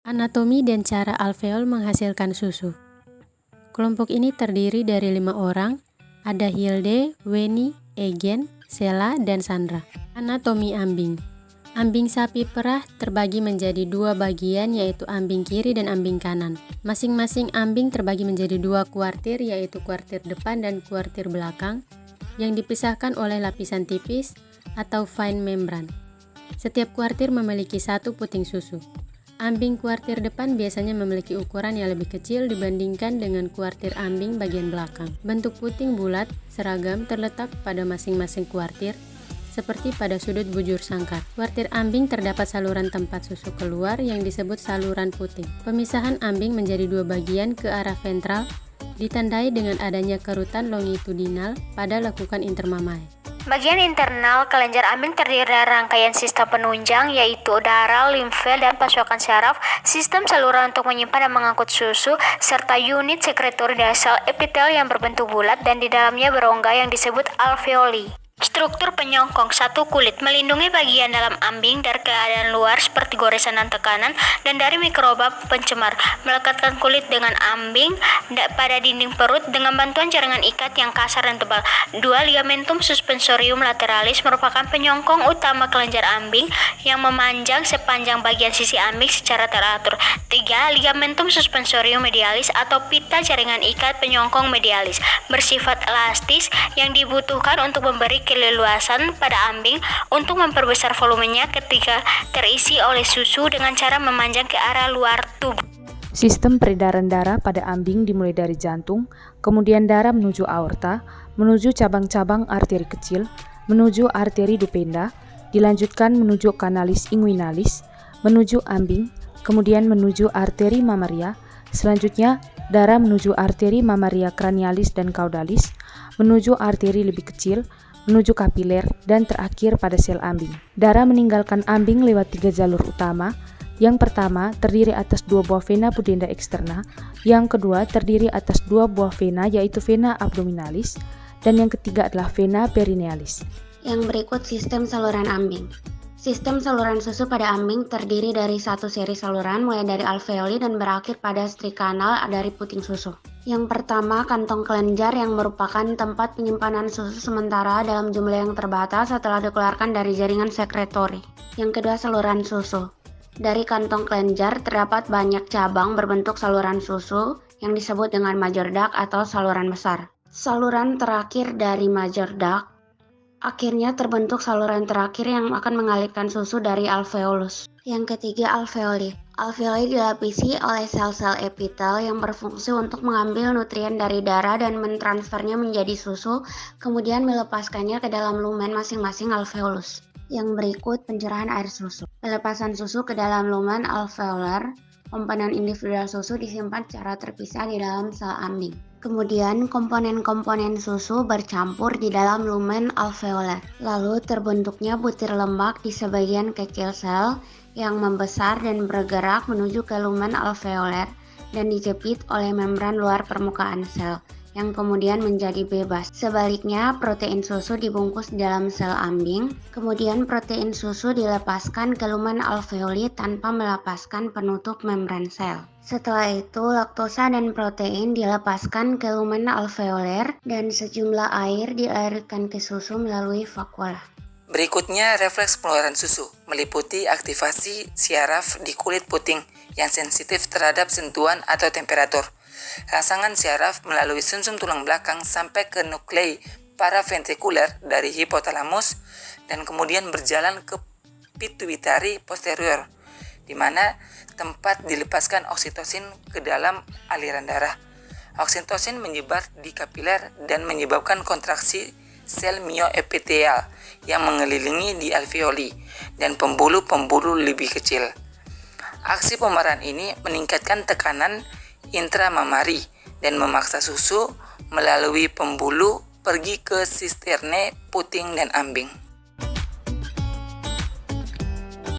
Anatomi dan cara alveol menghasilkan susu. Kelompok ini terdiri dari 5 orang, ada Hilde, Weni, Egen, Sela, dan Sandra. Anatomi ambing. Ambing sapi perah terbagi menjadi 2 bagian, yaitu ambing kiri dan ambing kanan. Masing-masing ambing terbagi menjadi 2 kuartir, yaitu kuartir depan dan kuartir belakang, yang dipisahkan oleh lapisan tipis atau fine membran. Setiap kuartir memiliki 1 puting susu. Ambing kuartir depan biasanya memiliki ukuran yang lebih kecil dibandingkan dengan kuartir ambing bagian belakang. Bentuk puting bulat seragam terletak pada masing-masing kuartir, seperti pada sudut bujur sangkar. Kuartir ambing terdapat saluran tempat susu keluar yang disebut saluran puting. Pemisahan ambing menjadi 2 bagian ke arah ventral ditandai dengan adanya kerutan longitudinal pada lekukan intermamae. Bagian internal kelenjar ambing terdiri dari rangkaian sistem penunjang, yaitu darah, limfe, dan pasokan syaraf, sistem saluran untuk menyimpan dan mengangkut susu, serta unit sekretori dari sel epitel yang berbentuk bulat dan di dalamnya berongga yang disebut alveoli. Struktur penyongkong satu kulit melindungi bagian dalam ambing dari keadaan luar seperti goresan dan tekanan dan dari mikroba pencemar. Melekatkan kulit dengan ambing pada dinding perut dengan bantuan jaringan ikat yang kasar dan tebal. 2. Ligamentum suspensorium lateralis merupakan penyongkong utama kelenjar ambing yang memanjang sepanjang bagian sisi ambing secara teratur. 3. Ligamentum suspensorium medialis atau pita jaringan ikat penyongkong medialis bersifat elastis yang dibutuhkan untuk memberi keleluasan pada ambing untuk memperbesar volumenya ketika terisi oleh susu dengan cara memanjang ke arah luar tubuh. Sistem peredaran darah pada ambing dimulai dari jantung, kemudian darah menuju aorta, menuju cabang-cabang arteri kecil, menuju arteri dupenda, dilanjutkan menuju kanalis inguinalis, menuju ambing, kemudian menuju arteri mamaria, selanjutnya darah menuju arteri mamaria cranialis dan caudalis, menuju arteri lebih kecil, menuju kapiler, dan terakhir pada sel ambing. Darah meninggalkan ambing lewat 3 jalur utama. Yang pertama terdiri atas 2 buah vena pudenda eksterna, yang kedua terdiri atas 2 buah vena yaitu vena abdominalis, dan yang ketiga adalah vena perinealis. Yang berikut sistem saluran ambing. Sistem saluran susu pada ambing terdiri dari 1 seri saluran mulai dari alveoli dan berakhir pada strikanal dari puting susu. Yang pertama, kantong kelenjar yang merupakan tempat penyimpanan susu sementara dalam jumlah yang terbatas setelah dikeluarkan dari jaringan sekretori. Yang kedua, saluran susu. Dari kantong kelenjar terdapat banyak cabang berbentuk saluran susu yang disebut dengan major duct atau saluran besar. Saluran terakhir dari major duct akhirnya terbentuk saluran terakhir yang akan mengalirkan susu dari alveolus. Yang ketiga, alveoli. Alveoli dilapisi oleh sel-sel epitel yang berfungsi untuk mengambil nutrien dari darah dan mentransfernya menjadi susu, kemudian melepaskannya ke dalam lumen masing-masing alveolus. Yang berikut pencerahan air susu. Pelepasan susu ke dalam lumen alveolar, komponen individual susu disimpan secara terpisah di dalam sel ambing. Kemudian komponen-komponen susu bercampur di dalam lumen alveolar. Lalu terbentuknya butir lemak di sebagian kecil sel yang membesar dan bergerak menuju ke lumen alveolar dan dijepit oleh membran luar permukaan sel yang kemudian menjadi bebas. Sebaliknya, protein susu dibungkus dalam sel ambing, kemudian protein susu dilepaskan ke lumen alveoli tanpa melepaskan penutup membran sel. Setelah itu, laktosa dan protein dilepaskan ke lumen alveoler dan sejumlah air dialirkan ke susu melalui vakuola. Berikutnya, refleks pengeluaran susu meliputi aktivasi syaraf di kulit puting yang sensitif terhadap sentuhan atau temperatur. Rangsangan syaraf melalui sumsum tulang belakang sampai ke nuklei paraventrikuler dari hipotalamus dan kemudian berjalan ke pituitari posterior, di mana tempat dilepaskan oksitosin ke dalam aliran darah. Oksitosin menyebar di kapiler dan menyebabkan kontraksi sel mioepithelial yang mengelilingi di alveoli dan pembuluh-pembuluh lebih kecil. Aksi pemarahan ini meningkatkan tekanan intramamari dan memaksa susu melalui pembuluh pergi ke sisterne, puting, dan ambing.